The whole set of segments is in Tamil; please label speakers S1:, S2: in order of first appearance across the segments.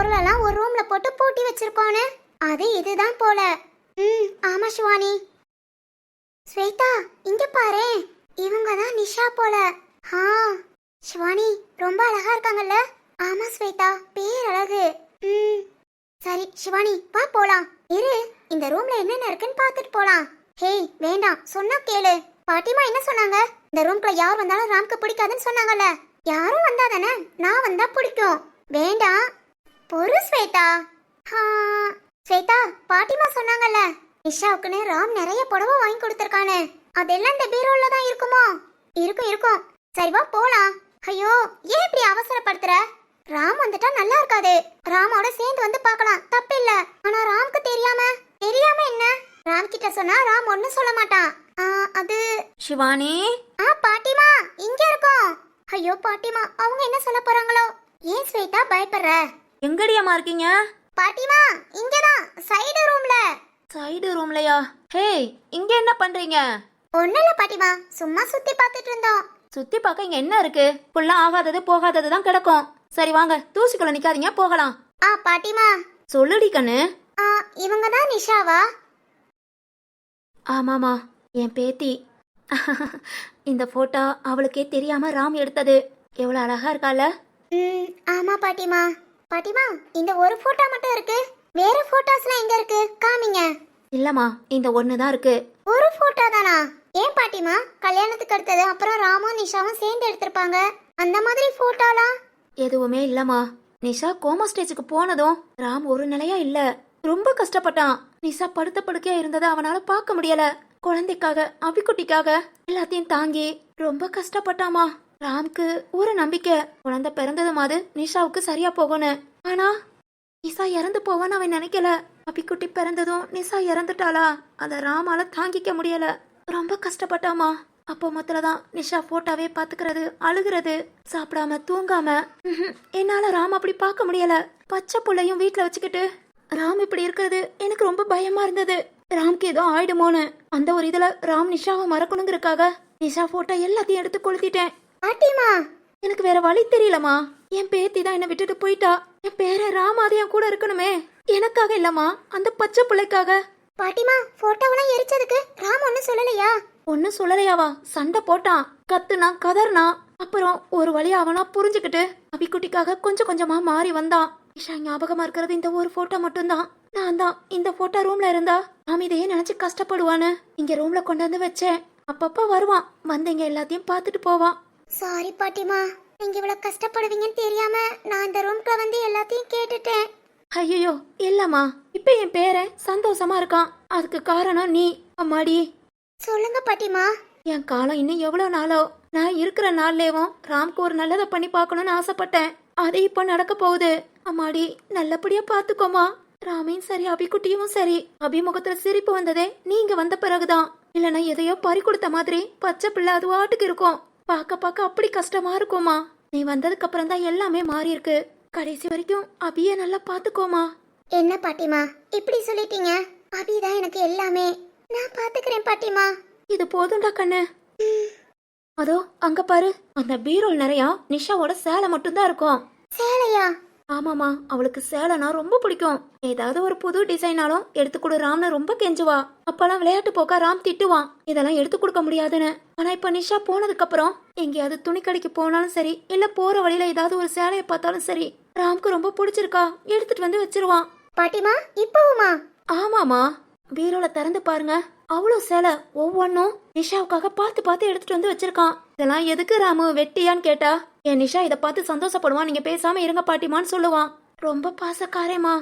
S1: பொருளெல்லாம் ஒரு ரூம்ல போட்டு பூட்டி வச்சிருக்கோன்னு. அது இதுதான் போல. ஆமா சிவானி. ஸ்வேதா, இங்க பாரு, இவங்க தான் நிஷா போல. ஆ சிவானி, ரொம்ப அழகா இருக்காங்கல்ல? ஆமா ஸ்வேதா, பேர் அழகு. சரி சிவானி, வா போலாம். இரு, இந்த ரூம்ல என்னென்ன இருக்குன்னு பார்த்துட்டு போலாம். ஹேய் வேண்டாம், சொன்னா கேளு. பாட்டிமா என்ன சொன்னாங்க? இந்த ரூம்க்குள்ள யார் வந்தாலும் ராம்க்கு பிடிக்காதுன்னு சொன்னாங்கல்ல. யாரும் வந்தாதானே நான் வந்தா பிடிக்கும். வேண்டாம் பொறு ஸ்வேதா. ஸ்வேதா, பாட்டிமா சொன்னாங்கல்ல நிஷாவுக்குன்னு ராம் நிறைய புடவை வாங்கி கொடுத்துருக்கானு. அதெல்லாம் இந்த பீரோல தான் இருக்குமோ? இருக்கும் இருக்கும். சரி வா போலாம். ஐயோ, ஏன் இப்படி அவசரப்படுத்துற? ராம் வந்துட்டா நல்லா இருக்காது. ராமோட சேர்ந்து வந்து பார்க்கலாம், தப்பு இல்ல. ஆனா ராம்க்கு தெரியாம என்ன? ராம் கிட்ட சொன்னா ராம் ஒண்ணும் சொல்ல மாட்டான். அது
S2: சிவானி.
S1: பாட்டிமா, இங்க இருக்கோம். ஐயோ பாட்டிமா, அவங்க என்ன சொல்ல போறாங்களோ? ஏன் ஸ்வேதா பயப்படுற?
S2: எங்கடியம்மா இருக்கீங்க?
S1: பாட்டிமா, இங்கதான் சைடு ரூம்ல.
S2: சைடு ரூம்லயா? ஹே, இங்க என்ன பண்றீங்க?
S1: ஒண்ணுல பாட்டிமா, சும்மா சுத்தி பார்த்துட்டு இருந்தோம்.
S2: சுத்தி பார்க்க இங்க என்ன இருக்கு? புள்ள ஆகாதது போகாதது தான் கிடக்கும். சரி வாங்க, தூசிக்குள்ள நிக்காதீங்க, போகலாம்.
S1: பாட்டிமா.
S2: சொல்லுடி கண்ணு.
S1: இவங்க தான் நிஷாவா?
S2: ஆமாமா, என் பேத்தி. இந்த போட்டோ அவளுக்கே தெரியாம ராம் எடுத்தது. எவ்வளவு அழகா இருக்கால?
S1: ஆமா பாட்டிமா. பாட்டிமா, இந்த ஒரு போட்டோ மட்டும் இருக்கு. வேற போட்டோஸ்லாம் எங்க இருக்கு? காமிங்க.
S2: இல்லம்மா, இந்த ஒண்ணுதான் இருக்கு.
S1: ஒரு போட்டோ தானா? ஏன் பாட்டிமா, கல்யாணத்துக்கு அடுத்தது அப்புறம் ராமும் நிஷாவும் சேர்ந்து எடுத்திருப்பாங்க, அந்த மாதிரி போட்டோலாம்
S2: எதுவுமே இல்லம்மா. நிஷா கோமா ஸ்டேஜுக்கு போனதும் ராம் ஒரு நிலையா இல்ல, ரொம்ப கஷ்டப்பட்டான். நிஷா படுத்த படுக்கையா இருந்ததை அவனால பார்க்க முடியல. குழந்தைக்காக, அபிக்குட்டிக்காக எல்லாத்தையும் தாங்கி ரொம்ப கஷ்டப்பட்டாமா. ராம்க்கு ஒரு நம்பிக்கை, குழந்தை பிறந்ததுமாது நிஷாவுக்கு சரியா போகணும். ஆனா நிஷா இறந்து போவான்னு அவன் நினைக்கல. அபிக்குட்டி பிறந்ததும் நிஷா இறந்துட்டாளா, அத ராமால தாங்கிக்க முடியல. ரொம்ப கஷ்டப்பட்டாமா. அப்போ மொத்தலதான் நிஷா போட்டோவே பாத்துக்கிறது, அழுகிறது, சாப்பிடாம தூங்காம. என்னால ராம் அப்படி பார்க்க முடியல. பச்சை புள்ளையும் வீட்டுல வச்சுக்கிட்டு ராம் இப்படி இருக்கிறது எனக்கு ரொம்ப பயமா இருந்தது. ராம்க்கு ஏதோ ஆயிடுமோன்னு அந்த ஒரு இதுல ராம் நிஷாவை மறக்கணுங்கிறதுக்காக நிஷா போட்டோ எல்லாத்தையும் எடுத்து கொளுத்திட்டேன்.
S1: பாட்டிமா,
S2: எனக்கு வேற வழி தெரியலமா. என் பேத்தி தான் என்ன விட்டுட்டு போயிட்டா. என் பேர ராமாதையும் கூட இருக்கணுமே. எனக்காக இல்லம்மா, அந்த பச்சை பிள்ளைக்காக.
S1: பாட்டிமா, போட்டோவெல்லாம் எரிச்சதுக்கு ராம் ஒன்னும் சொல்லலையா?
S2: ஒன்னும் சொல்லலையாவா? சண்டை போட்டான், கத்துனா, கதர்னா. அப்புறம் ஒரு வழியா அவனா புரிஞ்சுக்கிட்டு அபிக்குட்டிக்காக கொஞ்சம் கொஞ்சமா மாறி வந்தான். நிஷா ஞாபகமா இருக்கிறது இந்த ஒரு போட்டோ மட்டும்தான். நான் தான் இந்த போட்டோ ரூம்ல இருந்தா நாம இதையே நினைச்சு கஷ்டப்படுவான்னு இங்க ரூம்ல கொண்டு வந்து வச்சேன். அப்பப்ப வருவான், வந்தீங்க எல்லாத்தையும் பார்த்துட்டு போவான்.
S1: சாரி பாட்டிமா, நீங்க இவ்வளவு கஷ்டப்படுவீங்கன்னு தெரியாம நான் இந்த ரூம்க்கு வந்து எல்லாத்தையும் கேட்டுட்டேன்.
S2: ஐயோ இல்லம்மா, இப்ப என் பேரன் சந்தோஷமா இருக்கான். அதுக்கு காரணம் நீ. அம்மாடி.
S1: சொல்லுங்க பாட்டிமா.
S2: என் காலம் இன்னும் எவ்வளவு நாளோ. நான் இருக்கிற நாள்லேவும் ராம்க்கு ஒரு நல்லதை பண்ணி பார்க்கணும்னு ஆசைப்பட்டேன். அது இப்ப நடக்க போகுது. அம்மாடி, நல்லபடியா பாத்துக்கோமா. ராமையும் சரி, அபிக்குட்டியும் சரி. அபிமுகத்துல சிரிப்பு வந்ததே நீங்க வந்த பிறகுதான். இல்லனா எதையோ பறி கொடுத்த மாதிரி பச்சை பிள்ளை அது வாட்டுக்கு இருக்கும். பார்க்க அப்படி கஷ்டமா இருக்குமா. நீ வந்ததுக்கு அப்புறம் தான் எல்லாமே மாறி இருக்கு. கடைசி வரைக்கும் அபிய நல்லா பாத்துக்கோமா.
S1: என்ன பாட்டிமா இப்படி சொல்லிட்டீங்க? அபிதான் எனக்கு எல்லாமே. நான் பாத்துக்கிறேன் பாட்டிமா.
S2: இது போதும்டா கண்ணு. அதோ அங்க பாரு, அந்த பீரோல் நிறைய நிஷாவோட சேலை மட்டும்தான் இருக்கும்.
S1: சேலையா?
S2: ஆமாமா, அவளுக்கு சேலைனா ரொம்ப பிடிக்கும். ஏதாவது ஒரு புது டிசைனாலும் எடுத்து கொடு ராம்னு ரொம்ப கெஞ்சுவா. அப்பெல்லாம் விளையாட்டு போக்கா ராம் திட்டுவான், இதெல்லாம் எடுத்து கொடுக்க முடியாதுன்னு. ஆனா இப்ப நிஷா போனதுக்கு அப்புறம் எங்கேயாவது துணி கடைக்கு போனாலும் சரி, இல்ல போற வழியில ஏதாவது ஒரு சேலையை பார்த்தாலும் சரி, ராம்க்கு ரொம்ப பிடிச்சிருக்கா எடுத்துட்டு வந்து வச்சிருவான்.
S1: பாட்டிமா, இப்பவுமா?
S2: ஆமாமா, பீரோல திறந்து பாருங்க, அவ்வளோ சேலை ஒவ்வொன்னும் நிஷாவுக்காக பார்த்து பார்த்து எடுத்துட்டு வந்து வச்சிருக்கான். இதெல்லாம் எதுக்கு ராமு, வெட்டியான்னு கேட்டா, என் நிஷா இதை பார்த்து சந்தோஷப்படுவான், நீங்க பேசாம இருங்க பாட்டிமான்னு சொல்லுவான். ரொம்ப பாசக்காரேமா.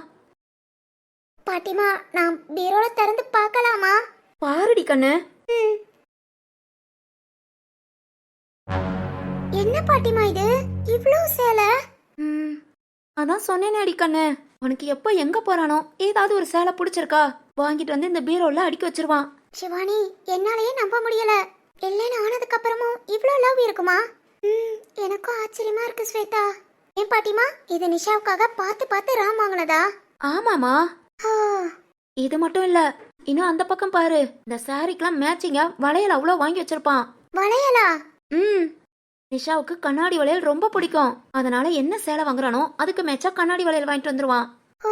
S1: பாட்டிமா, நான் பீரோல திறந்து பார்க்கலாமா?
S2: பாருடி கண்ணு.
S1: என்ன பாட்டிமா இது, இவ்ளோ சேலை?
S2: அதான் சொன்னேனே அடி கண்ணு, உனக்கு எப்ப எங்க போறானோ ஏதாவது ஒரு சேலை பிடிச்சிருக்கா வாங்கிட்டு வந்து இந்த பீரோல அடுக்கி வச்சிருவான்.
S1: சிவானி, என்னாலயே நம்ப முடியல. இல்லைன்னு ஆனதுக்கு அப்புறமும் இவ்ளோ லவ் இருக்குமா? எனக்கும் ஆச்சரியமா இருக்கு ஸ்வேதா. ஏன் பாட்டிமா, இது நிஷாவுக்காக பார்த்து பார்த்து ராம் வாங்கினதா?
S2: ஆமாமா. இது மட்டும் இல்ல, இன்னும் அந்த பக்கம் பாரு, இந்த சாரிக்கெல்லாம் மேட்சிங்கா வளையல் அவ்வளோ வாங்கி வச்சிருப்பான்.
S1: வளையலா?
S2: நிஷாவுக்கு கண்ணாடி வளையல் ரொம்ப பிடிக்கும். அதனால என்ன சேலை வாங்குறானோ அதுக்கு மேட்சா கண்ணாடி வளையல் வாங்கிட்டு வந்துருவான்.
S1: ஓ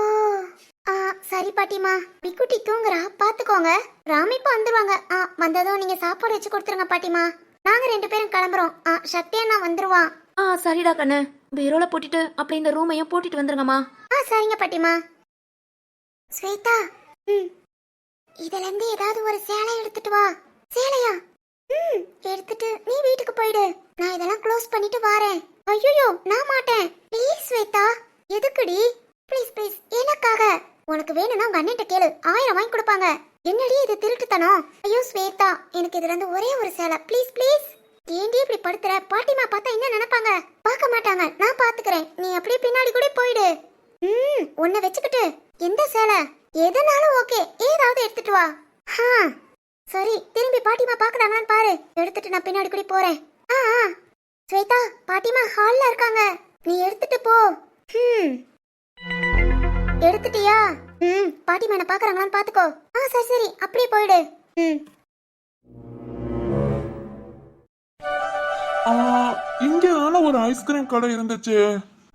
S1: சரி பாட்டிமா. பிக்குட்டி தூங்குறா, பாத்துக்கோங்க. ராம் இப்ப வந்துருவாங்க. வந்ததும் நீங்க சாப்பாடு வச்சு கொடுத்துருங்க பாட்டிமா. நாங்க 2 பேரும் கிளம்புறோம். சக்தி அண்ணா வந்துருவான்.
S2: சரிடா கண்ணு. பீரோல போட்டுட்டு அப்படி இந்த ரூமையும் போட்டுட்டு வந்துருங்கம்மா.
S1: சரிங்க பாட்டிமா. ஸ்வேதா, இதுல இருந்து ஏதாவது ஒரு சேலை எடுத்துட்டு வா. சேலையா? எடுத்துட்டு நீ வீட்டுக்கு போயிடு. நான் இதெல்லாம் க்ளோஸ் பண்ணிட்டு வரேன். ஐயோ நான் மாட்டேன். ப்ளீஸ் ஸ்வேதா. எதுக்குடி? ப்ளீஸ் ப்ளீஸ், எனக்காக. உனக்கு வேணும்னா உங்க அண்ணன்ட்ட கேளு, 1000 வாங்கி கொடுப்பாங்க. என்னடி இது திருட்டுத்தனம்? ஐயோ ஸ்வேதா, எனக்கு இதுல இருந்து ஒரே ஒரு சேலை ப்ளீஸ் ப்ளீஸ். ஏண்டி இப்படி படுத்துற? பாட்டிமா பார்த்தா என்ன நினைப்பாங்க? பார்க்க மாட்டாங்க, நான் பாத்துக்கிறேன். நீ அப்படியே பின்னாடி கூட போயிடு. உன்னை வச்சுக்கிட்டு எந்த சேலை எதுனாலும் ஓகே, ஏதாவது எடுத்துட்டு வா. சரி, திரும்பி பாட்டிமா பாக்குறாங்கன்னு பாரு. எடுத்துட்டு நான் பின்னாடி கூட போறேன். ஸ்வேதா, பாட்டிமா ஹால்ல இருக்காங்க. நீ எடுத்துட்டு போ. எடுத்துட்டியா? பாட்டிமா என்ன பாக்குறாங்களான்னு பாத்துக்கோ. சரி சரி, அப்படியே போயிடு.
S3: இங்கதான ஒரு ஐஸ்கிரீம் கடை இருந்துச்சு.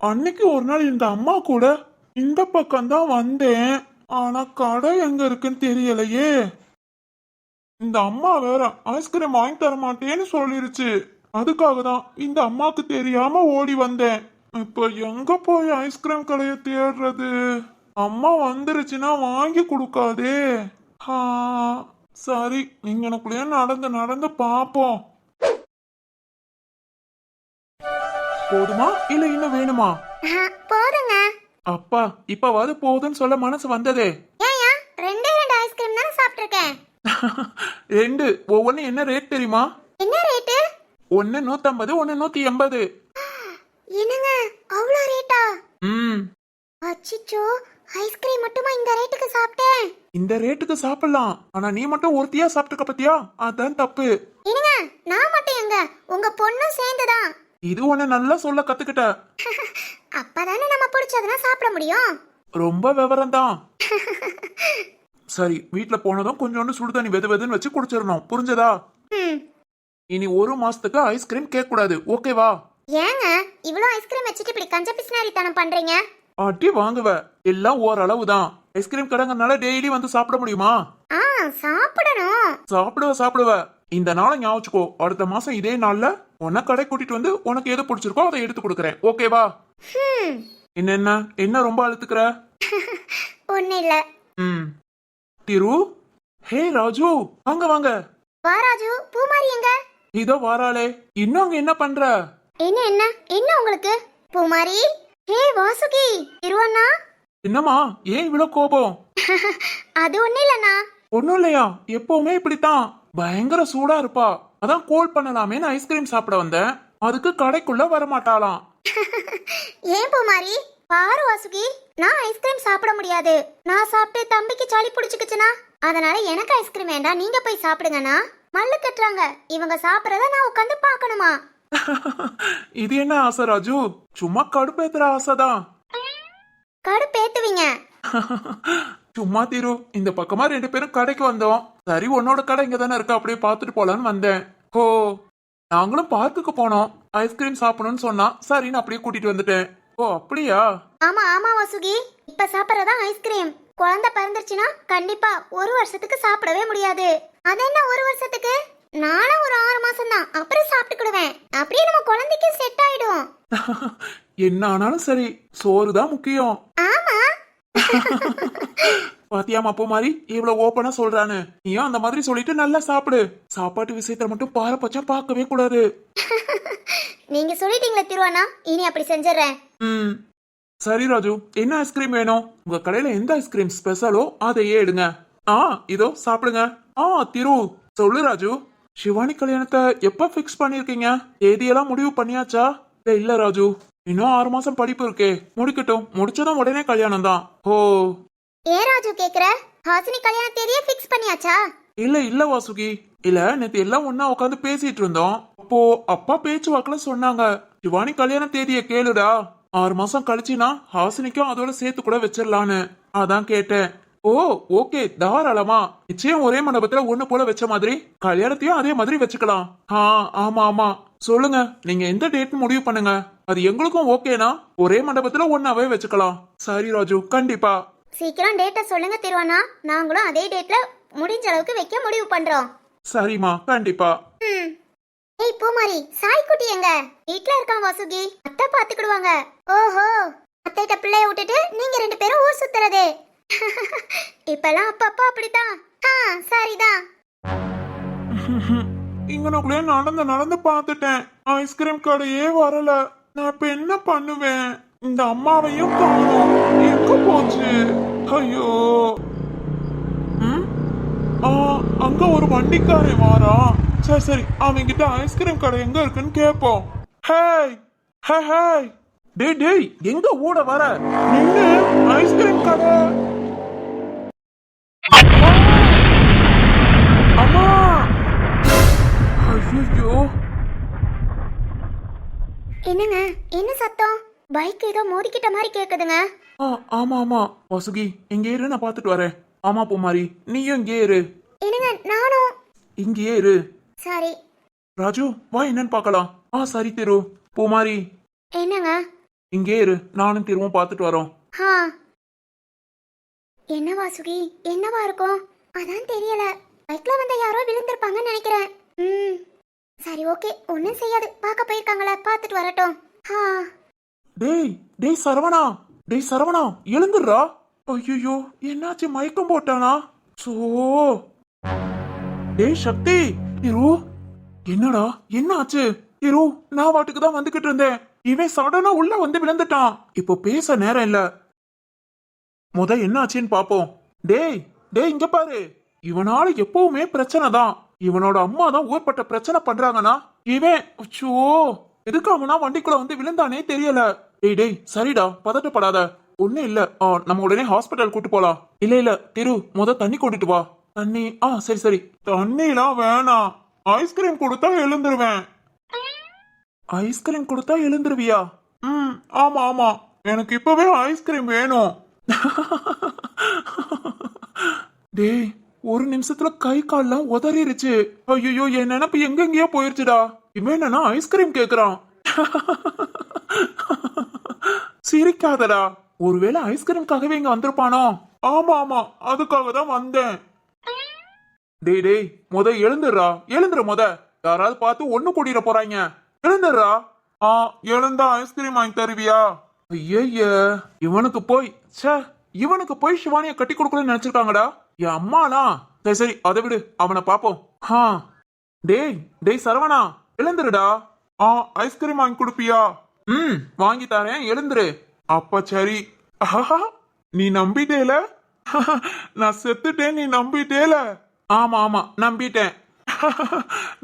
S3: அன்னைக்கு ஒரு நாள் இந்த அம்மா கூட இந்த பக்கம் தான் வந்தேன். ஆனா கடை எங்க இருக்குன்னு தெரியலையே. இந்த அம்மா வேற ஐஸ்கிரீம் வாங்கி தர மாட்டேன்னு சொல்லிருச்சு. அதுக்காக தான் இந்த அம்மாக்கு தெரியாம ஓடி வந்தேன். இப்ப எங்க போய் ஐஸ்கிரீம் கடையை தேடுறது? அம்மா வந்துருச்சுன்னா வாங்கி கொடுக்காதே. சரி, நீங்க எனக்குள்ளேயே நடந்து நடந்து பாப்போம். போதுமா இல்ல இன்னும் வேணுமா?
S1: போதுங்க.
S3: அப்பா, இப்பவாது போதுன்னு சொல்ல மனசு வந்ததே.
S1: ஏயா, 2 ஐஸ்கிரீம் தானே சாப்பிட்டிருக்கேன்.
S3: 2 ஒவ்வொன்னு என்ன ரேட் தெரியுமா?
S1: என்ன ரேட்டு?
S3: ஒன்னு 150, ஒன்னு 180.
S1: என்னங்க, அவ்வளோ ரேட்டா?
S3: அச்சிச்சோ,
S1: ஐஸ்கிரீம் மட்டுமா இந்த ரேட்டுக்கு சாப்பிட்டேன்?
S3: இந்த ரேட்டுக்கு சாப்பிடலாம், ஆனா நீ மட்டும் ஒருத்தியா சாப்பிட்டுக்க பத்தியா? அதான் தப்பு.
S1: என்னங்க, நான் மட்டும் எங்க, உங்க பொண்ணும் சேர்ந்துதான்.
S3: இது ஒண்ணு நல்லா சொல்ல கத்துக்கிட்ட.
S1: அப்பதானே நம்ம பிடிச்சதெல்லாம் சாப்பிட முடியும்.
S3: ரொம்ப விவரம் தான். சரி, வீட்ல போனதும் கொஞ்சோண்டு சுடு தண்ணி வெது வெதுன்னு வச்சு குடிச்சிடணும், புரிஞ்சதா? இனி 1 மாசத்துக்கு ஐஸ்கிரீம் கேட்க கூடாது, ஓகேவா?
S1: ஏங்க இவ்ளோ ஐஸ்கிரீம் வச்சுட்டு இப்படி கஞ்ச பிஸ்னாரித்தனம் பண்றீங்க?
S3: அடி வாங்குவ. எல்லாம் ஓரளவு தான். ஐஸ்கிரீம் கடைங்கனால டெய்லி வந்து சாப்பிட முடியுமா?
S1: சாப்பிடணும்.
S3: சாப்பிடுவ. இந்த நாளை ஞாபகம். அடுத்த மாசம் இதே நாள்ல உன்ன கடை கூட்டிட்டு வந்து உனக்கு எது பிடிச்சிருக்கோ அதை எடுத்து கொடுக்கறேன், ஓகேவா? என்ன ரொம்ப அழுத்துக்கிற?
S1: ஒண்ணு இல்ல.
S3: திரு, ஹே ராஜு, வாங்க வாங்க.
S1: வா ராஜு, பூமாரி எங்க?
S3: இதோ வாராளே. இன்னும் அங்க என்ன பண்ற?
S1: என்ன உங்களுக்கு? பூமாரி, ஹே வாசுகி, திருவண்ணா.
S3: என்னம்மா, ஏன் இவ்வளவு கோபம்?
S1: அது ஒண்ணு இல்லண்ணா.
S3: ஒண்ணும் இல்லையா? எப்பவுமே இப்படித்தான், பயங்கர சூடா இருப்பா. அதான் கோல் பண்ணலாமேன்னு ஐஸ்கிரீம் சாப்பிட வந்தேன். அதுக்கு கடைக்குள்ள வரமாட்டாளாம்.
S1: ஏன் பூமாரி? பாரு வாசுகி, நான் ஐஸ்கிரீம் சாப்பிட முடியாது. நான் சாப்பிட்டு தம்பிக்கு சளி பிடிச்சுக்குச்சுனா, அதனால எனக்கு ஐஸ்கிரீம் வேண்டாம், நீங்க போய் சாப்பிடுங்கண்ணா. மல்லு கட்டுறாங்க. இவங்க சாப்பிடறத நான் உட்காந்து பாக்கணுமா?
S3: இது என்ன ஆசை ராஜு? சும்மா கடுப்பேத்துற ஆசைதான்.
S1: கடுப்பேத்துவீங்க?
S3: சும்மா திரு, இந்த பக்கமா 2 பேரும் கடைக்கு வந்தோம். சரி, உன்னோட கடை இங்க தானே இருக்கு, அப்படியே பாத்துட்டு போலான்னு வந்தேன். ஓ, நாங்களும் பார்க்குக்கு போனோம். ஐஸ்கிரீம் சாப்பிடணும்னு சொன்னா சரின்னு அப்படியே கூட்டிட்டு வந்துட்டேன். ஓ அப்படியா?
S1: ஆமா ஆமா வாசுகி, இப்ப சாப்பிடறதா ஐஸ்கிரீம். குழந்தை பிறந்துருச்சுன்னா கண்டிப்பா 1 வருஷத்துக்கு சாப்பிடவே முடியாது. அது என்ன 1 வருஷத்துக்கு? நானும் ஒரு 6 மாசம் தான், அப்புறம் சாப்பிட்டுக்கிடுவேன். அப்படியே நம்ம குழந்தைக்கு செட் ஆயிடும்.
S3: என்ன ஆனாலும் சரி, சோறு தான் முக்கியம்.
S1: ஆமா.
S3: பாத்தியாமா அப்போ மாதிரி இவ்வளவு ஓப்பனா சொல்றானு? நீயும் அந்த மாதிரி சொல்லிட்டு நல்லா சாப்பிடு. சாப்பாட்டு விஷயத்துல மட்டும் பாரபட்சம் பார்க்கவே கூடாது.
S1: நீங்க சொல்லிட்டீங்களே திருவானா, இனி அப்படி செஞ்சிடறேன்.
S3: சரி ராஜு, என்ன ஐஸ்கிரீம் வேணும்? உங்க கடையில எந்த ஐஸ்கிரீம் ஸ்பெஷலோ அதையே எடுங்க. இதோ சாப்பிடுங்க. திரு, சொல்லு ராஜு. சிவானி கல்யாணத்தை எப்ப பிக்ஸ் பண்ணிருக்கீங்க? தேதியெல்லாம் முடிவு பண்ணியாச்சா? இல்ல ராஜு, இன்னும் 6 மாசம் படிப்பு இருக்கே, முடிக்கட்டும். முடிச்சதும் உடனே கல்யாணம் தான். ஓ,
S1: ஏன் ராஜு கேக்குற? ஹாசினி கல்யாண தேதியை பிக்ஸ் பண்ணியாச்சா?
S3: இல்ல வாசுகி, இல்ல நேத்து எல்லாம் ஒன்னா உட்காந்து பேசிட்டு இருந்தோம். அப்போ அப்பா பேச்சு வாக்குல சொன்னாங்க, சிவானி கல்யாண தேதியை கேளுடா, 6 மாசம் கழிச்சுனா ஹாசினிக்கும் அதோட சேர்த்து கூட வச்சிடலான்னு. அதான் கேட்டேன். ஓ ஓகே, தாராளமா. நிச்சயம் ஒரே மண்டபத்துல ஒண்ணு போல வச்ச மாதிரி கல்யாணத்தையும் அதே மாதிரி வச்சுக்கலாம். ஆமா ஆமா, சொல்லுங்க, நீங்க எந்த டேட் முடிவு பண்ணுங்க. அது எங்களுக்கும் ஓகேனா ஒரே மண்டபத்துல ஒன்னாவே வச்சுக்கலாம். சரி ராஜு, கண்டிப்பா.
S1: சீக்கிரம் டேட்டை சொல்லுங்க திருவானா, நாங்களும் அதே டேட்ல முடிஞ்ச அளவுக்கு வைக்க முடிவு பண்றோம்.
S3: சரிம்மா, கண்டிப்பா.
S1: ம். ஏய் பூமாரி, சாய்க்குட்டி எங்க? வீட்ல இருக்கான் வாசுகி, அத்தை பாத்துக்கிடுவாங்க. ஓஹோ, அத்தைட்ட பிள்ளைய விட்டுட்டு நீங்க ரெண்டு பேரும் ஊர் சுத்துறது. இப்பெல்லாம் அப்பப்பா அப்படித்தான். சரிதான்.
S3: இங்கனக்குள்ளே நடந்து நடந்து பார்த்துட்டேன். ஐஸ்கிரீம் கடையே வரல. நான் இப்ப என்ன பண்ணுவேன்? இந்த அம்மாவையும் காணோம். எங்க போச்சு? ஐயோ. ம்? ஆ, அங்க ஒரு வண்டிக்காரன் வாரான். சரி சரி, அவன்கிட்ட ஐஸ்கிரீம் கடை எங்க இருக்குன்னு கேட்போம். ஹேய் ஹே ஹேய், டேய் டேய், எங்க ஓட வர? நின்னு ஐஸ்கிரீம் கடை. அம்மா! ஐயோ.
S1: என்னங்க, என்ன சத்தம்? பைக் ஏதோ மோதிக்கிட்ட மாதிரி கேக்குதுங்க.
S3: ஆமா ஆமா வசுகி, இங்க இரு, நான் பாத்துட்டு வரேன். ஆமா பூமாரி, நீயும் இங்கே இரு.
S1: என்னங்க, நானும்.
S3: இங்கேயே இரு.
S1: சரி.
S3: ராஜு, வா என்னன்னு பார்க்கலாம். சரி திரு. பூமாரி,
S1: என்னங்க?
S3: இங்கே இரு, நானும் திருவும் பாத்துட்டு வரோம்.
S1: என்ன வாசுகி, என்னவா இருக்கும்? அதான் தெரியல. பைக்ல வந்த யாரோ விழுந்திருப்பாங்கன்னு நினைக்கிறேன். சரி ஓகே, ஒன்னும் செய்யாது, பார்க்க போயிருக்காங்களே, பார்த்துட்டு வரட்டும்.
S3: டேய் டேய் சரவணா, டேய் சரவணா, எழுந்துடுறா. ஐயோ, என்னாச்சு, மயக்கம் போட்டானா? சோ. டேய் சக்தி, திரு, என்னடா என்னாச்சு? திரு, நான் வாட்டுக்கு தான் வந்துகிட்டு இருந்தேன். இவன் சடனா உள்ள வந்து விழுந்துட்டான். இப்போ பேச நேரம் இல்ல. என்ன ஆச்சுன்னு பாப்போம். டேய் டேய், இங்க பாரு. இவனால எப்பவுமே பிரச்சனை தான். இவனோட அம்மா தான் ஊர்பட்ட பிரச்சனை பண்றாங்கன்னா இவன் அச்சோ, எதுக்கு அவனா வண்டிக்குள்ள வந்து விழுந்தானே தெரியல. டேய் டேய், சரிடா, பதட்டப்படாத, ஒண்ணு இல்ல. நம்ம உடனே ஹாஸ்பிட்டல் கூட்டு போலாம். இல்ல இல்ல திரு, தண்ணி கொண்டுட்டு வா. தண்ணி? சரி சரி. தண்ணிலாம் வேணாம், ஐஸ்கிரீம் கொடுத்தா எழுந்துருவேன். ஐஸ்கிரீம் கொடுத்தா எழுந்துருவியா? ஆமா ஆமா, எனக்கு இப்பவே ஐஸ்கிரீம் வேணும். டேய், ஒரு நிமிஷத்துல கை கால்லாம் உதறிருச்சு. ஐயோ, என் நினைப்பு எங்கெங்கயோ போயிருச்சுடா. இவன் என்னன்னா ஐஸ்கிரீம் கேக்குறான். சிரிக்காதடா, ஒருவேளை ஐஸ்கிரீம்காகவே இங்க வந்திருப்பானோ? ஆமா ஆமா, அதுக்காக தான் வந்தேன். டேய் டேய், எழுந்துடுறா, எழுந்துரு. யாராவது பார்த்து ஒண்ணு கூட்டிட போறாங்க. எழுந்துடுறா. எழுந்தா ஐஸ்கிரீம் வாங்கி தருவியா? ஐய, இவனுக்கு போய் சிவானிய கட்டி கொடுக்கணும்னு நினைச்சிருக்காங்கடா என் அம்மானா. சரி சரி, அதை விடு, அவனை பாப்போம். டேய் டேய் சரவணா, எழுந்துருடா. ஐஸ்கிரீம் வாங்கி கொடுப்பியா? வாங்கி தரேன், எழுந்துரு. அப்ப சரி. நீ நம்பிட்டேல? நான் செத்துட்டேன், நீ நம்பிட்டேல? ஆமா ஆமா, நம்பிட்டேன்.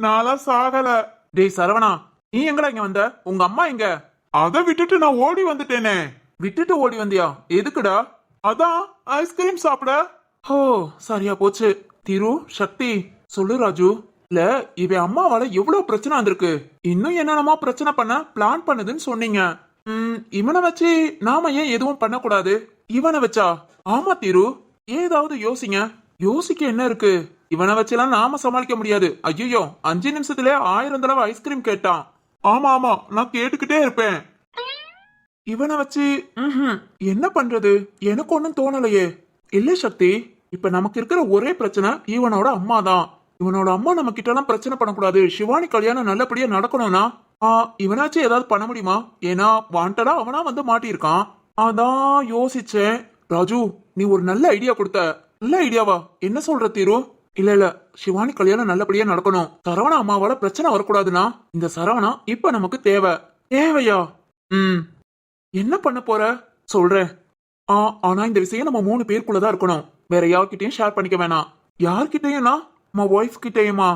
S3: நான்லாம் சாகல. டேய் சரவணா, நீ எங்கடா இங்க வந்த? உங்க அம்மா எங்க? அதை விட்டுட்டு நான் ஓடி வந்துட்டேனே. விட்டுட்டு ஓடி வந்தியா? எதுக்குடா? அதான் ஐஸ்கிரீம் சாப்பிட. சரியா போச்சு. திரு, சக்தி, சொல்லு ராஜு. இல்ல, இவன் அம்மாவால எவ்வளவு பிரச்சனை வந்திருக்கு. இன்னும் என்னென்னமா பிரச்சனை பண்ண பிளான் பண்ணுதுன்னு சொன்னீங்க. இவனை வச்சு நாம ஏன் எதுவும் பண்ணக்கூடாது? இவனை வச்சா? ஆமா திரு, ஏதாவது யோசிங்க. யோசிக்க என்ன இருக்கு? இவனை வச்செல்லாம் நாம சமாளிக்க முடியாது. ஐயோ, 5 நிமிஷத்துல 1000 தடவை ஐஸ்கிரீம் கேட்டான். ஆமா ஆமா, நான் கேட்டுக்கிட்டே இருப்பேன். இவனை வச்சு என்ன பண்றது? எனக்கு ஒன்னும் தோணலையே. இல்ல சக்தி, இப்ப நமக்கு இருக்கிற ஒரே பிரச்சனை இவனோட அம்மா தான். இவனோட அம்மா நம்ம கிட்ட எல்லாம் பிரச்சனை பண்ணக்கூடாது. சிவானி கல்யாணம் நல்லபடியா நடக்கணும்னா இவனாச்சும் ஏதாவது பண்ண முடியுமா? ஏன்னா வாண்டடா அவனா வந்து மாட்டியிருக்கான். அதான் யோசிச்சேன். ராஜு, நீ ஒரு நல்ல ஐடியா கொடுத்த. நல்ல ஐடியாவா? என்ன சொல்ற தீரு? இல்ல இல்ல, சிவானி கல்யாணம் நல்லபடியா நடக்கணும். சரவணா அம்மாவால பிரச்சனை வரக்கூடாதுன்னா இந்த சரவணா இப்ப நமக்கு தேவையா? என்ன பண்ண போற? சொல்றேன். ஆனா இந்த விஷயம் நம்ம 3 பேருக்குள்ளதான் இருக்கணும். வேற யார்கிட்டயும் ஷேர் பண்ணிக்க வேணாம். யார்கிட்டயும்னா நம்ம ஒய்ஃப் கிட்டயுமா?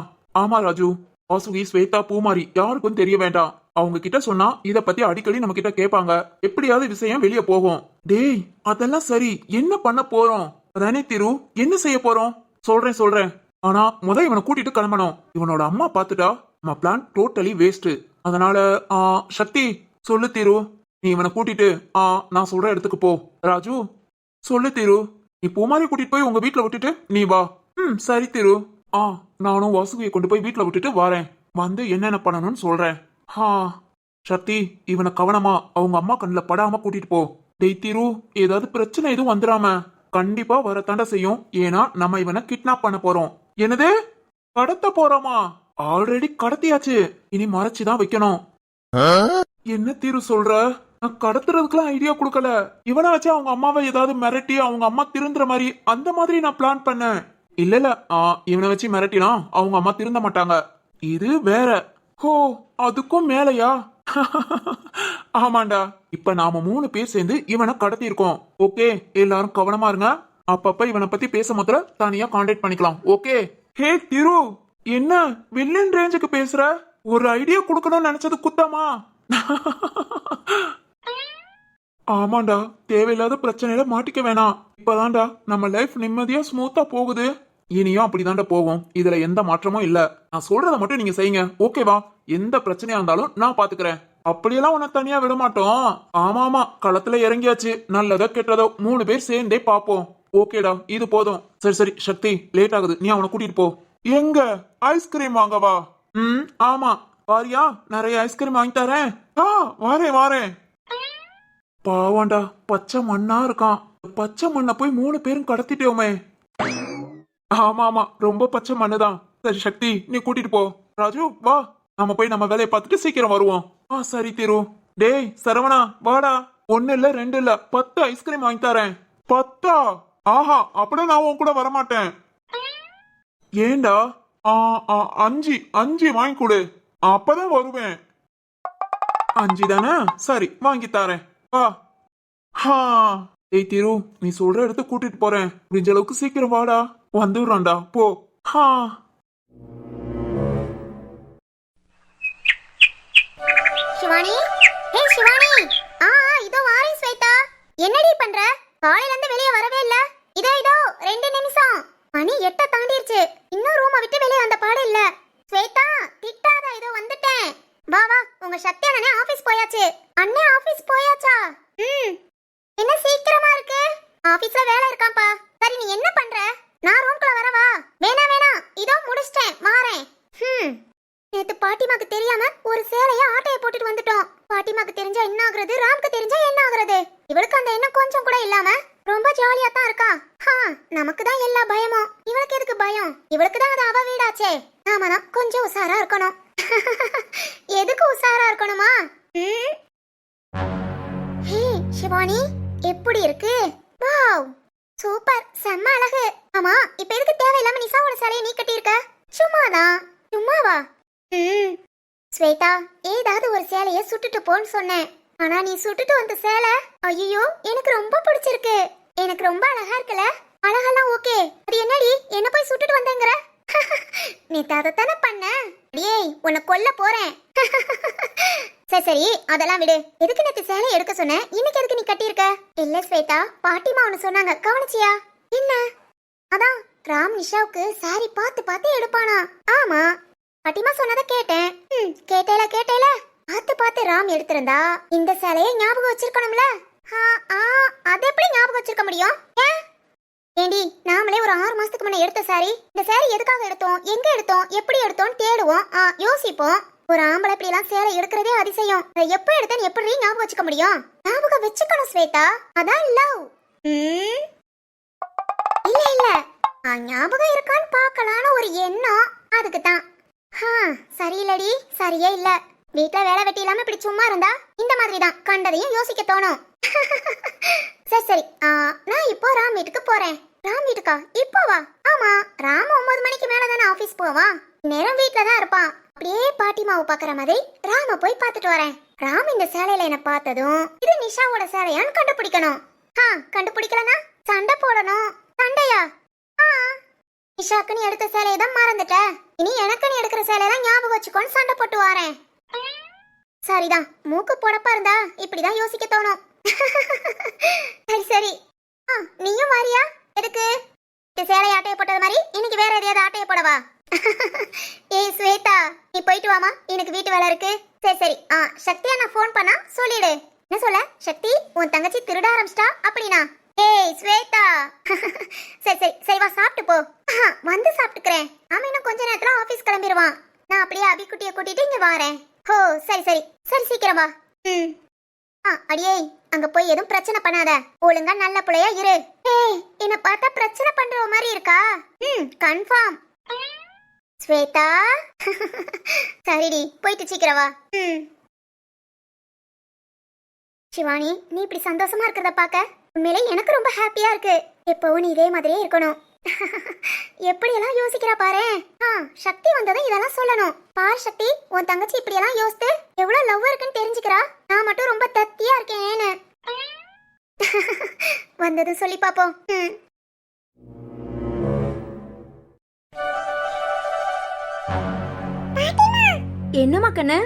S3: ஆமா ராஜு, வாசுகி, ஸ்வேதா, பூமாரி யாருக்கும் தெரிய வேண்டாம். அவங்க கிட்ட சொன்னா இத பத்தி அடிக்கடி நம்ம கிட்ட கேட்பாங்க. எப்படியாவது விஷயம் வெளியே போகும். டேய், அதெல்லாம் சரி, என்ன பண்ண போறோம்? அதானே திரு, என்ன செய்ய போறோம்? சொல்றேன். ஆனா இவனை கூட்டிட்டு கிளம்பணும். இவனோட அம்மா பாத்துட்டா நம்ம பிளான் டோட்டலி வேஸ்ட். அதனால சக்தி, சொல்லு திரு, நீ இவனை கூட்டிட்டு நான் சொல்ற இடத்துக்கு போ. ராஜு, சொல்லு திரு, நீ பூமாரி கூட்டிட்டு போய் உங்க வீட்டுல விட்டுட்டு நீ வா. சரி திரு. நானும் வாசுகியை கொண்டு போய் வீட்டுல விட்டுட்டு வரேன். வந்து என்னென்ன பண்ணணும்னு சொல்றேன். ஹா சக்தி, இவனை கவனமா அவங்க அம்மா கண்ணுல படாம கூட்டிட்டு போ. டேய் திரு, ஏதாவது பிரச்சனை எதுவும் வந்துடாம. கண்டிப்பா வரத்தாண்டா செய்யும். ஏன்னா நம்ம இவனை கிட்னாப் பண்ண போறோம். என்னது, கடத்த போறோமா? ஆல்ரெடி கடத்தியாச்சு, இனி மறைச்சுதான் வைக்கணும். என்ன தீரு சொல்ற? நான் கடத்துறதுக்குலாம் ஐடியா கொடுக்கல. இவனை வச்சு அவங்க அம்மாவை ஏதாவது மிரட்டி அவங்க அம்மா திருந்துற மாதிரி அந்த மாதிரி நான் பிளான் பண்ணேன். இல்ல இல்ல, இவனை வச்சு மிரட்டினா அவங்க அம்மா திருந்த மாட்டாங்க. இது வேற. ஹோ, அதுக்கும் மேலையா? ஆமாண்டா. இப்ப நாம 3 பேர் சேர்ந்து இவனை கடத்தி இருக்கோம். ஓகே, எல்லாரும் கவனமா இருங்க. அப்பப்ப இவனை பத்தி பேச மாத்திர தனியா கான்டாக்ட் பண்ணிக்கலாம். ஓகே. ஹே திரு, என்ன வில்லன் ரேஞ்சுக்கு பேசுற? ஒரு ஐடியா கொடுக்கணும்னு நினைச்சது குத்தமா? ஆமாண்டா, தேவையில்லாத பிரச்சனையில மாட்டிக்க வேணாம். இப்பதான்டா நம்ம லைஃப் நிம்மதியா ஸ்மூத்தா போகுது. இனியும் அப்படிதான்டா போகும். இதுல எந்த மாற்றமும் இல்ல. நான் சொல்றத மட்டும் நீங்க செய்யுங்க, ஓகேவா? எந்த பிரச்சனையா இருந்தாலும் நான் பாத்துக்கிறேன். அப்படியெல்லாம் உன்னை தனியா விட மாட்டோம். ஆமா ஆமா, களத்துல இறங்கியாச்சு. நல்லதோ கெட்டதோ 3 பேர் சேர்ந்தே பாப்போம். ஓகேடா, இது போதும். சரி சரி சக்தி, லேட் ஆகுது, நீ அவனை கூட்டிட்டு போ. எங்க ஐஸ்கிரீம் வாங்கவா? ஆமா, வாரியா? நிறைய ஐஸ்கிரீம் வாங்கி தரேன். வாரேன் வாரேன். பாவாண்டா, பச்சை மண்ணா இருக்கான். பச்சை மண்ணை போய் 3 பேரும் கடத்திட்டோமே. ஆமா ஆமா, ரொம்ப பச்சை மண்ணுதான். சரி சக்தி, நீ கூட்டிட்டு போ. ராஜு வா, நம்ம போய் நம்ம வேலையை பார்த்துட்டு சீக்கிரம் வருவோம். சரி திரு. டேய் சரவணா, வாடா. 1 இல்ல 2 இல்ல 10 ஐஸ்கிரீம் வாங்கி தரேன். 10? ஆஹா, அப்படியே நான் உன் கூட வரமாட்டேன். ஏண்டா? 5 வாங்கி கொடு, அப்பதான் வருவேன். 5 தானே? சரி, வாங்கி தரேன். வா. ஏய் திரு, நீ சொல்ற இடத்த கூட்டிட்டு போறேன். முடிஞ்ச அளவுக்கு சீக்கிரம் வாடா. வந்துடுறான்டா, போ.
S1: சிவானி, ஹே சிவானி. இதோ வாரேன் ஸ்வேதா. என்னடி பண்ற? காலையில இருந்து வெளியே வரவே இல்ல. இதோ 2 நிமிஷம். மணி 8 தாண்டிருச்சு. இன்னும் ரூமை விட்டு வெளியே வந்த பாடு இல்ல. ஸ்வேதா, திட்டாத, இதோ வந்துட்டேன். வா வா, உங்க சக்தி அண்ணனே ஆபீஸ் போயாச்சு. அண்ணே ஆபீஸ் போயாச்சா? என்ன சீக்கிரமா இருக்கு? ஆபீஸ்ல வேலை இருக்காம்பா. சரி, நீ என்ன பண்ற? நான் ரூம்க்குள்ள வரவா? வேணா, இதோ முடிச்சிட்டேன், வாரேன். நேத்து பாட்டிமாக்கு தெரியாம ஒரு சேலைய ஆட்டைய போட்டுட்டு வந்துட்டோம். பாட்டிமாக்கு தெரிஞ்சா என்ன ஆகுறது, ராம்க்கு தெரிஞ்சா என்ன ஆகுறது? இவளுக்கு அந்த எண்ணம் கொஞ்சம் கூட இல்லாம ரொம்ப ஜாலியா தான் இருக்கா. நமக்கு தான் எல்லா பயமும். இவளுக்கு எதுக்கு பயம்? இவளுக்கு தான் அது அவ வீடாச்சே. நாம தான் கொஞ்சம் உஷாரா இருக்கணும். எதுக்கு உஷாரா இருக்கணுமா? ஹே சிவானி, எப்படி இருக்கு? வாவ், சூப்பர், செம்ம அழகு. ஆமா, இப்ப எதுக்கு தேவையில்லாம நிசாவோட சேலையை நீ கட்டியிருக்க? சும்மாதான். சும்மாவா? ஸ்வேதா, ஏதாவது ஒரு சேலைய சுட்டுட்டு போன்னு சொன்னேன். ஆனா நீ சுட்டுட்டு வந்த சேலை, ஐயோ, எனக்கு ரொம்ப பிடிச்சிருக்கு. எனக்கு ரொம்ப அழகா இருக்குல்ல? அழகெல்லாம் ஓகே, அது என்னடி என்ன போய் சுட்டுட்டு வந்தேங்கற? நேத்து அதைத்தானே பண்ண. ஏய், உன்னை கொல்ல போறேன். சரி சரி, அதெல்லாம் விடு. எதுக்கு நேத்து சேலை எடுக்க சொன்ன? இன்னைக்கு எதுக்கு நீ கட்டியிருக்க? இல்ல ஸ்வேதா, பாட்டிமா ஒன்னு சொன்னாங்க, கவனிச்சியா? என்ன? அதான் ராம் நிஷாவுக்கு சாரி பார்த்து பார்த்து எடுப்பானா. ஆமா, பாட்டிமா சொன்னதை கேட்டேன். கேட்டேல பார்த்து பார்த்து ராம் எடுத்திருந்தா இந்த சேலையை ஞாபகம் வச்சிருக்கணும்ல. அது எப்படி ஞாபகம் வச்சிருக்க முடியும்? ஏண்டி, நாமளே ஒரு 6 மாசத்துக்கு முன்ன எடுத்த சாரி. இந்த சாரி எதுக்காக எடுத்தோம், எங்க எடுத்தோம், எப்படி எடுத்தோம் தேடுவோம், யோசிப்போம். ஒரு ஆம்பளை இப்படி எல்லாம் சேலை எடுக்கிறதே அதிசயம். அதை எப்ப எடுத்தேன்னு எப்படி ஞாபகம் வச்சுக்க முடியும்? ஞாபகம் வச்சுக்கணும் ஸ்வேதா, அதான் லவ். இல்ல ஞாபகம் இருக்கான்னு பார்க்கலான்னு ஒரு எண்ணம், அதுக்கு தான். சரியில்லடி, சரியே இல்ல. வீட்டுல வேலை வெட்டி இல்லாம இப்படி சும்மா இருந்தா இந்த மாதிரி தான் கண்டதையும் யோசிக்க தோணும். சரி, நான் இப்போ ராம் வீட்டுக்கு போறேன். ராம் வீட்டுக்கா? இப்போவா? ஆமா, ராம் 9 மணிக்கு மேல தானே ஆபீஸ் போவான். நேரம் வீட்டுல தான் இருப்பான். அப்படியே பாட்டிமாவை பாக்குற மாதிரி ராம போய் பார்த்துட்டு வரேன். ராம் இந்த சேலையில என்ன பார்த்ததும் இது நிஷாவோட சேலையான்னு கண்டுபிடிக்கணும். கண்டுபிடிக்கலனா சண்டை போடணும். சண்டையா? நிஷாக்கு நீ எடுத்த சேலையை தான் மறந்துட்ட. இனி எனக்கு நீ எடுக்கிற சேலையெல்லாம் ஞாபகம் வச்சுக்கோன்னு சண்டை போட்டு வரேன். சரிதான், மூக்கு பொடப்பா இருந்தா இப்படிதான் யோசிக்க தோணும். சரி சரி, நீயும் வாரியா? எதுக்கு? சேலை ஆட்டைய போட்டது மாதிரி இன்னைக்கு வேற எதையாவது ஆட்டைய போடவா? ஏய் ஸ்வேதா, நீ போயிட்டு வாமா, எனக்கு வீட்டு வேலை இருக்கு. சரி சரி, சக்தியா நான் ஃபோன் பண்ணா சொல்லிடு. என்ன சொல்ல? சக்தி, உன் தங்கச்சி திருட ஆரம்பிச்சிட்டா அப்படினா? ஏய் ஸ்வேதா. சரி சரி சரி, வா சாப்பிட்டு போ. வந்து சாப்பிட்டுக்கிறேன். நாம இன்னும் கொஞ்ச நேரத்துல ஆபீஸ் கிளம்பிடுவான். நான் அப்படியே அபிக்குட்டியை கூட்டிட்டு இங்க வாரேன். ஓ சரி சரி சரி சீக்கிரம் வா. ம். அடியே அங்க போய் எதுவும் பிரச்சனை பண்ணாத. ஒழுங்கா நல்ல புள்ளையா இரு. ஏய் என்ன பார்த்தா பிரச்சனை பண்ற மாதிரி இருக்கா? கன்ஃபார்ம். ஸ்வேதா சரிடி போயிட்டு சீக்கிரம் வா. சிவானி நீ இப்படி சந்தோஷமா இருக்கிறத பார்க்க உண்மையிலே எனக்கு ரொம்ப ஹாப்பியா இருக்கு. எப்பவும் நீ இதே மாதிரியே இருக்கணும். எப்படி எல்லாம் யோசிக்கிறா பாரு. சக்தி வந்ததும் இதெல்லாம் சொல்லணும். பாரு சக்தி உன் தங்கச்சி இப்படி எல்லாம் யோசித்து எவ்வளவு லவ் இருக்குன்னு தெரிஞ்சுக்கிறா. நான் மட்டும் ரொம்ப தத்தியா இருக்கேன்னு. வந்ததும் சொல்லி பாப்போம்.
S2: என்னம்மா கண்ணு?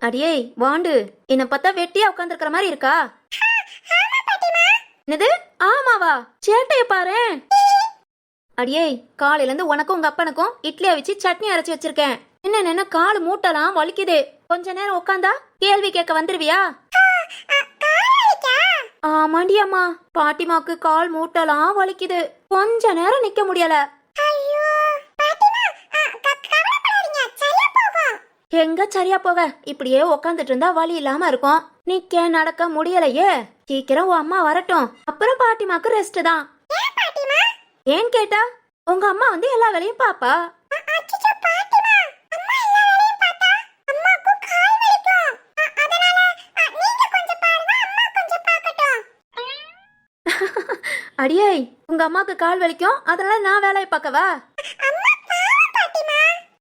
S2: அடியே வாண்டு, என்ன பார்த்தா வெட்டியா உட்காந்துருக்கிற மாதிரி இருக்கா? என்னது ஆமாவா? சேட்டைய பாரு. அடியே காலையில இருந்து உனக்கும் உங்க அப்பனுக்கும் இட்லியா வச்சு சட்னி அரைச்சு வச்சிருக்கேன். என்ன கால் மூட்டலாம் வலிக்குது. கொஞ்ச நேரம் உட்காந்தா கேள்வி கேட்க வந்துருவியா? ஆமாண்டி அம்மா, பாட்டிமாக்கு கால் மூட்டலாம் வலிக்குது. கொஞ்ச நேரம் நிக்க முடியல. எங்க சரியா போக, இப்படியே உக்காந்துட்டு இருந்தா வலி இல்லாம இருக்கும். நிக்க நடக்க முடியலையே. சீக்கிரம் உன் அம்மா வரட்டும், அப்புறம் பாட்டிமாக்கு ரெஸ்ட் தான். ஏன் கேட்டா உங்க அம்மா வந்து எல்லா வேலையும் பாப்பா. அடியே உங்க அம்மாக்கு கால் வலிக்கும், அதனால நான் வேலையை பார்க்கவா?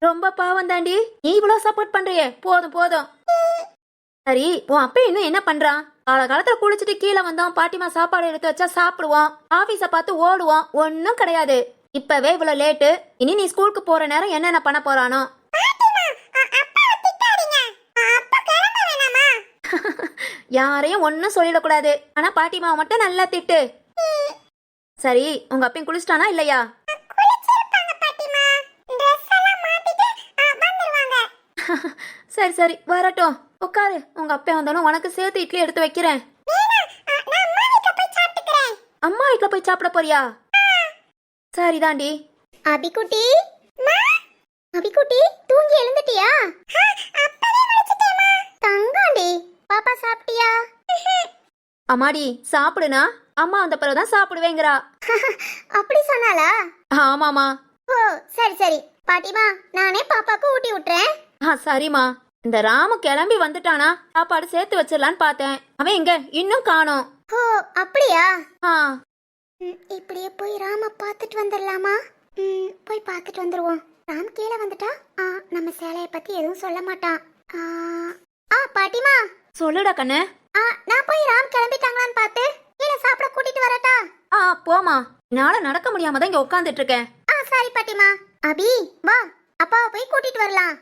S2: ரொம்ப பாவம் தாண்டி, நீ இவ்வளவு சப்போர்ட் பண்றியே. போதும் போதும். சரி உன் அப்பா இன்னும் என்ன பண்றான்? காலத்துல குளிச்சுட்டு கீழே வந்தோம், பாட்டிமா சாப்பாடு எடுத்து வச்சா சாப்பிடுவோம், ஆபீஸ பார்த்து ஓடுவோம். ஒன்னும் கிடையாது. இப்பவே இவ்வளவு லேட்டு. இனி நீ ஸ்கூலுக்கு போற நேரம் என்னென்ன பண்ண போறானோ. யாரையும் ஒன்னும் சொல்லிடக்கூடாது. ஆனா பாட்டிமாவை மட்டும் நல்லா திட்டு. சரி உங்க அப்பையும் குளிச்சிட்டானா இல்லையா? சரி சரி வரட்டும், உட்காரு. உங்க அப்பா வந்தாலும் உனக்கு சேர்த்து இட்லி எடுத்து வைக்கிறேன். அம்மா வீட்ல போய் சாப்பிட போறியா? சரிதாண்டி.
S1: அபிக்குட்டி அபிக்குட்டி தூங்கி எழுந்துட்டியா? தங்காண்டி பாப்பா சாப்பிட்டியா?
S2: அம்மாடி சாப்பிடுனா அம்மா அந்த பிறகுதான் சாப்பிடுவேங்கிறா.
S1: அப்படி சொன்னாலா?
S2: ஆமாமா.
S1: ஓ சரி சரி பாட்டிமா, நானே பாப்பாக்கு ஊட்டி விட்டுறேன்.
S2: சரிம்மா. இந்த ராமு கிளம்பி வந்துட்டானா சாப்பாடு சேர்த்து வச்சிடலான்னு பார்த்தேன். அவன் எங்க இன்னும் காணோம்.
S1: ஓ அப்படியா?
S2: ஆ
S1: இப்படியே போய் ராம பார்த்துட்டு வந்துடலாமா? போய் பார்த்துட்டு வந்துருவோம். ராம் கீழே வந்துட்டா நம்ம சேலைய பத்தி எதுவும் சொல்ல மாட்டான். பாட்டிமா.
S2: சொல்லுடா கண்ணு.
S1: நான் போய் ராம் கிளம்பிட்டாங்களான்னு பார்த்து கீழே சாப்பிட கூட்டிட்டு வரட்டா?
S2: போமா, என்னால நடக்க முடியாம தான் இங்க உட்காந்துட்டு இருக்கேன்.
S1: சரி பாட்டிமா. அபி வா, அப்பாவை போய் கூட்டிட்டு வரலாம்.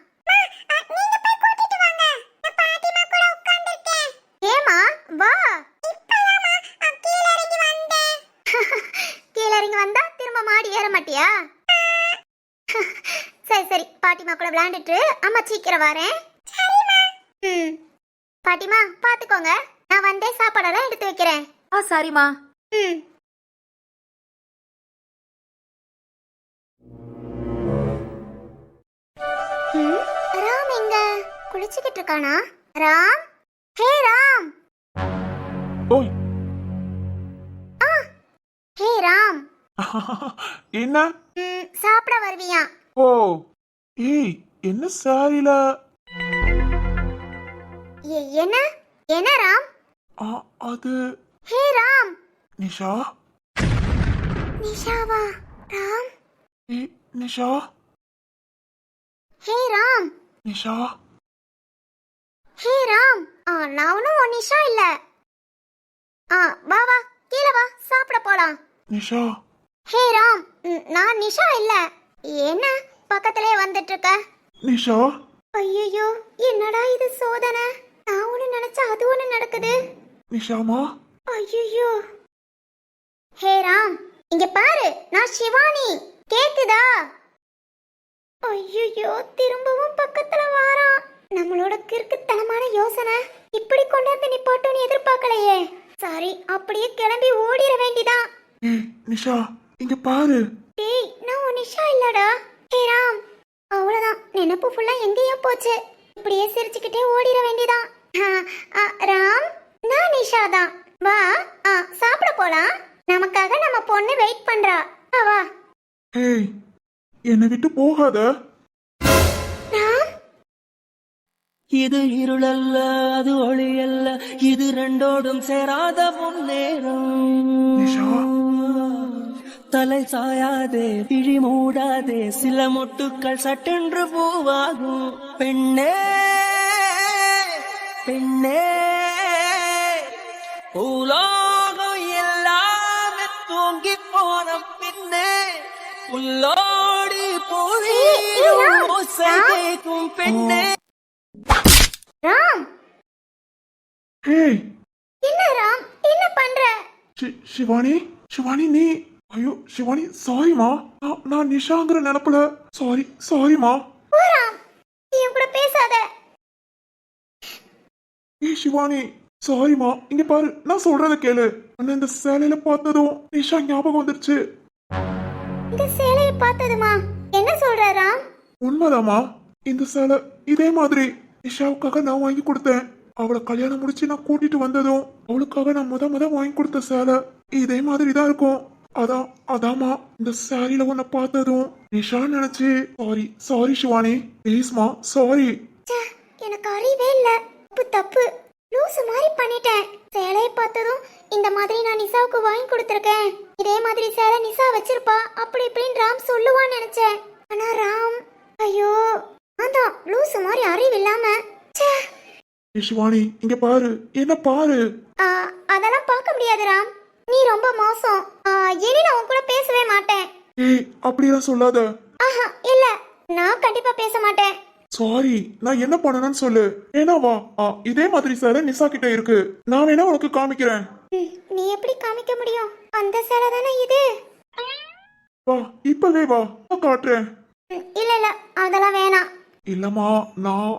S1: நீங்க போய் கூட்டிட்டு வாங்க, நான் பாட்டிமா கூட உட்கார்ந்திருக்கேன். ஏமா வா. இப்பதாமா கீழ இறங்கி வந்தேன். கீழ இறங்கி வந்தா திரும்ப மாடி ஏற மாட்டியா? சரி சரி பாட்டிமா கூட விளையாண்டுட்டு அம்மா சீக்கிரம் வரேன். சரிமா. பாட்டிமா பாத்துக்கோங்க, நான் வந்தே சாப்பாடெல்லாம் எடுத்து வைக்கிறேன்.
S2: சரிம்மா.
S1: ராம் எங்க குளிச்சுக்கிட்டு இருக்கானா? ராம், ஹே ராம்.
S3: ஓய்.
S1: ஹே ராம்.
S3: என்ன?
S1: சாப்பிட வருவியா?
S3: ஓ ஏய் என்ன சாரில?
S1: என்ன என்ன ராம்?
S3: அது
S1: ஹே ராம்.
S3: நிஷா.
S1: நிஷாவா? ராம்.
S3: நிஷா.
S1: ஹே ராம்.
S3: நிஷா.
S1: ஹே ராம். நான் ஒன்னும் நிஷா இல்ல. வா வா கீழே வா, சாப்பிட போலாம்.
S3: நிஷா.
S1: ஹே ராம், நான் நிஷா இல்ல. என்ன பக்கத்திலே வந்துட்டு இருக்க?
S3: நிஷா.
S1: ஐயோ என்னடா இது சோதனை. நான் ஒண்ணு நினைச்சா அது ஒண்ணு நடக்குது.
S3: நிஷாமா.
S1: ஐயோ. ஹே ராம் இங்க பாரு, நான் சிவானி. கேக்குதா? ஐயோ திரும்பவும் பக்கத்துல வாரான். நம்மளோட கிறுக்குத்தனமான யோசனை இப்படி கொண்டு வந்து நிப்பாட்டோன்னு எதிர்பார்க்கலையே. சரி அப்படியே கிளம்பி ஓடிட வேண்டிதான்.
S3: நிஷா இங்க பாரு.
S1: டேய் நான் உன் நிஷா இல்லடா. ஹே ராம், அவ்வளவுதான், நினைப்பு ஃபுல்லா எங்கேயோ போச்சு. இப்படியே சிரிச்சுக்கிட்டே ஓடிட வேண்டியதான். ராம், நான் நிஷா தான். வா, சாப்பிட போலாம். நமக்காக நம்ம பொண்ணு வெயிட் பண்றா. வா.
S3: ஏய், என்னை விட்டு போகாத.
S1: ராம்,
S4: இது இருளல்ல, அது ஒளி அல்ல, இது ரெண்டோடும் சேராத
S3: நிஷா.
S4: முன்னேறம். தலை சாயாதே, விழி மூடாதே, சில மொட்டுக்கள் சட்டென்று பூவாகும். பெண்ணே பெண்ணே, உலோகம் எல்லாமே தூங்கி போன பின்னே, உள்ளோடி போய் கேட்கும் பெண்ணே.
S1: ராம்,
S3: ஏய்,
S1: என்ன ராம், என்ன பண்ற?
S3: சிவானி, சிவானி நீ. ஐயோ சிவானி, சாரிமா. நான் நிஷாங்கிற நினைப்புல. சாரிமா.
S1: ஓ ராம், நீ என் கூட பேசாத.
S3: ஏய் சிவானி, சாரிமா. இங்க பாரு, நான் சொல்றத கேளு. அண்ணன் இந்த சேலையில பார்த்ததும் நிஷா ஞாபகம் வந்துருச்சு.
S1: இந்த சேலையை பார்த்ததுமா? என்ன சொல்ற ராம்?
S3: உண்மைதாமா. இந்த சேலை இதே மாதிரி நிஷாவுக்காக நான் வாங்கி கொடுத்தேன். அவளை கல்யாணம் முடிச்சு நான் கூட்டிட்டு வந்ததும் அவளுக்காக நான் முத வாங்கி கொடுத்த சேலை இதே மாதிரி தான் இருக்கும். அதாமா இந்த சேலையில உன்னை பார்த்ததும் நிஷா நினைச்சு. சாரி சிவானி, ப்ளீஸ்மா, சாரி.
S1: ச்சே, எனக்கு அறிவே இல்ல. தப்பு லூசு மாதிரி பண்ணிட்டேன். சேலையை பார்த்ததும் இந்த மாதிரி நான் நிஷாவுக்கு வாங்கி கொடுத்துருக்கேன். இதே மாதிரி சேலை நிஷா வச்சிருப்பா, அப்படி இப்படின்னு ராம் சொல்லுவான்னு நினைச்சேன். ஆனா ராம், ஐயோ அதான் லூசு மாதிரி அறிவு இல்லாம. ச்சே.
S3: ஏய் சிவானி, இங்க பாரு, என்ன பாரு.
S1: அதெல்லாம் பார்க்க முடியாது ராம், நீ ரொம்ப மோசம். இனி நான் உன் கூட பேசவே மாட்டேன்.
S3: ஏய், அப்படியெல்லாம் சொல்லாத.
S1: ஆஹா, இல்ல, நான் கண்டிப்பா பேச மாட்டேன்.
S3: சாரி, நான் என்ன பண்ணணும்னு சொல்லு. ஏன்னா வா, இதே மாதிரி சேலை நிஷா கிட்ட இருக்கு. நான் வேணா உனக்கு காமிக்கிறேன்.
S1: நீ எப்படி காமிக்க முடியும்? அந்த சேலை தானே இது.
S3: வா, இப்பவே வா, நான் காட்டுறேன்.
S1: இல்ல இல்ல, அதெல்லாம் வேணாம்.
S3: இல்லம்மா, நான்.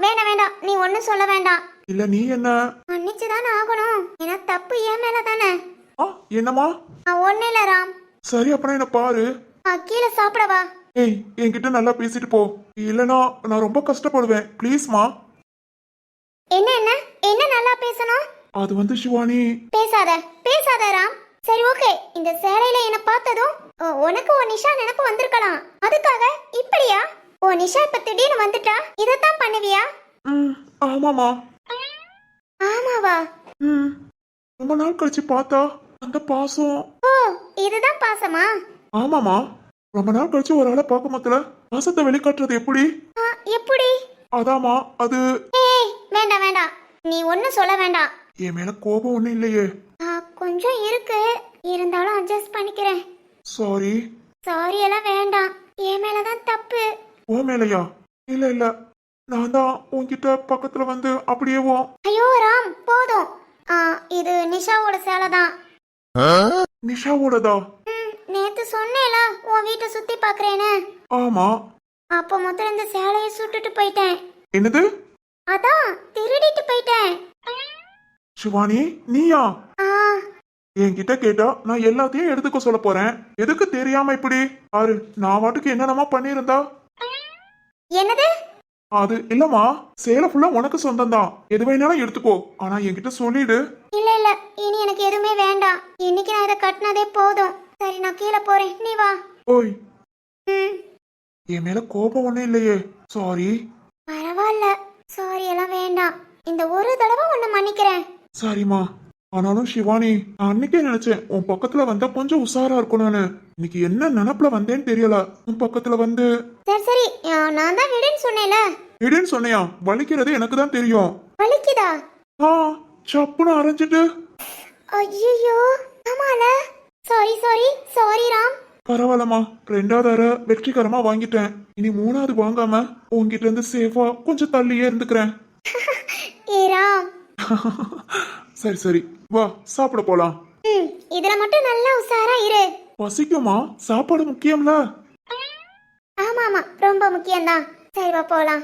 S1: வேண்டாம், நீ ஒன்னும் சொல்ல வேண்டாம்.
S3: இல்ல, நீ என்ன.
S1: மன்னிச்சுதானே ஆகணும். ஏன்னா தப்பு என் மேல தானே.
S3: என்னம்மா?
S1: ஒண்ணு இல்ல ராம்.
S3: சரி, அப்பனா என்ன பாரு.
S1: கீழே சாப்பிடவா?
S3: ஏய், என்கிட்ட நல்லா பேசிட்டு போ. இல்லனா நான் ரொம்ப கஷ்டப்படுவேன். ப்ளீஸ்மா.
S1: என்ன நல்லா பேசணும்?
S3: அது வந்து சிவானி.
S1: பேசாத ராம். சரி ஓகே, இந்த சேலையில என்ன பார்த்ததும் உனக்கு ஒரு நிஷா நினைப்பு வந்திருக்கலாம். அதுக்காக இப்படியா? ஓ நிஷா இப்ப திடீர்னு வந்துட்டா, இதத்தான் பண்ணுவியா?
S3: ஆமாமா.
S1: ஆமாவா?
S3: ரொம்ப நாள் கழிச்சு பார்த்தா அந்த பாசம்.
S1: ஓ, இதுதான் பாசமா?
S3: ஆமாமா. ரொம்ப நாள் கழிச்சு ஒரு ஆளை பார்க்க மாத்தல பாசத்தை வெளிக்காட்டுறது எப்படி?
S1: எப்படி?
S3: அதாமா அது.
S1: ஏய், வேண்டாம், நீ ஒன்னும் சொல்ல வேண்டாம்.
S3: என் மேல கோபம் ஒண்ணும் இல்லையே.
S1: கொஞ்சம் இருக்கு, இருந்தாலும் அட்ஜஸ்ட் பண்ணிக்கிறேன்.
S3: சாரி.
S1: சாரி எல்லாம் வேண்டாம், என் மேலதான் தப்பு.
S3: ஓ மேலையா? இல்ல, நான் தான் உன்கிட்ட பக்கத்துல வந்து அப்படியே
S1: ஐயோ ராம், போதும். இது நிஷாவோட சேலை தான்.
S3: நிஷாவோடதா?
S1: நேத்து சொன்னேல உன் வீட்டை சுத்தி பாக்குறேன்னு.
S3: ஆமா.
S1: அப்ப முதல்ல இந்த சேலையை சுட்டுட்டு போயிட்டேன்.
S3: என்னது?
S1: அதான் திருடிட்டு போயிட்டேன்.
S3: சிவானி, நீயா? என்கிட்ட கேட்டா நான் எல்லாத்தையும் எடுத்துக்க சொல்ல போறேன். எதுக்கு தெரியாம இப்படி? பாரு, நான் வாட்டுக்கு என்னென்னமா பண்ணிருந்தா.
S1: என்னது?
S3: அது இல்லம்மா, சேலை ஃபுல்லா உனக்கு சொந்தம் தான். எது வேணாலும் எடுத்துக்கோ. ஆனா என்கிட்ட சொல்லிடு.
S1: இல்ல, இனி எனக்கு எதுவுமே வேண்டாம். இன்னைக்கு நான் இதை கட்டினதே போதும். சரி, நான் கீழே போறேன், நீ வா.
S3: ஓய், என் மேல கோபம் ஒண்ணும் இல்லையே. சாரி.
S1: பரவாயில்ல, சாரி எல்லாம் வேண்டாம். இந்த ஒரு தடவை உன்னை மன்னிக்கிறேன்.
S3: சரிம்மா. ஆனாலும் சிவானி, நான் அன்னைக்கே நினைச்சேன் உன் பக்கத்துல வந்தா கொஞ்சம் உஷாரா இருக்கணும்னு. இன்னைக்கு என்ன நினப்புல வந்தேன்னு தெரியல. உன் பக்கத்துல வந்து.
S1: சரி, நான் தான் விடுன்னு சொன்னேல.
S3: விடுன்னு சொன்னையா? வலிக்கிறது எனக்கு தான் தெரியும்.
S1: வலிக்குதா?
S3: சப்புன்னு அரைஞ்சிட்டு.
S1: ஐயோ, ஆமால. சாரி ராம்.
S3: பரவாயில்லம்மா, 2வது அரை வெற்றிகரமா வாங்கிட்டேன். இனி 3வது வாங்காம உன்கிட்ட இருந்து சேஃபா கொஞ்சம் தள்ளியே இருந்துக்கிறேன்.
S1: ஏ ராம்.
S3: சரி, வா சாப்பிட போலாம்.
S1: இதுல மட்டும் நல்லா உஷாரா இரு.
S3: பசிக்குமா? சாப்பாடு முக்கியம்ல.
S1: ஆமா, ரொம்ப முக்கியம்தான். சரி, வா போலாம்.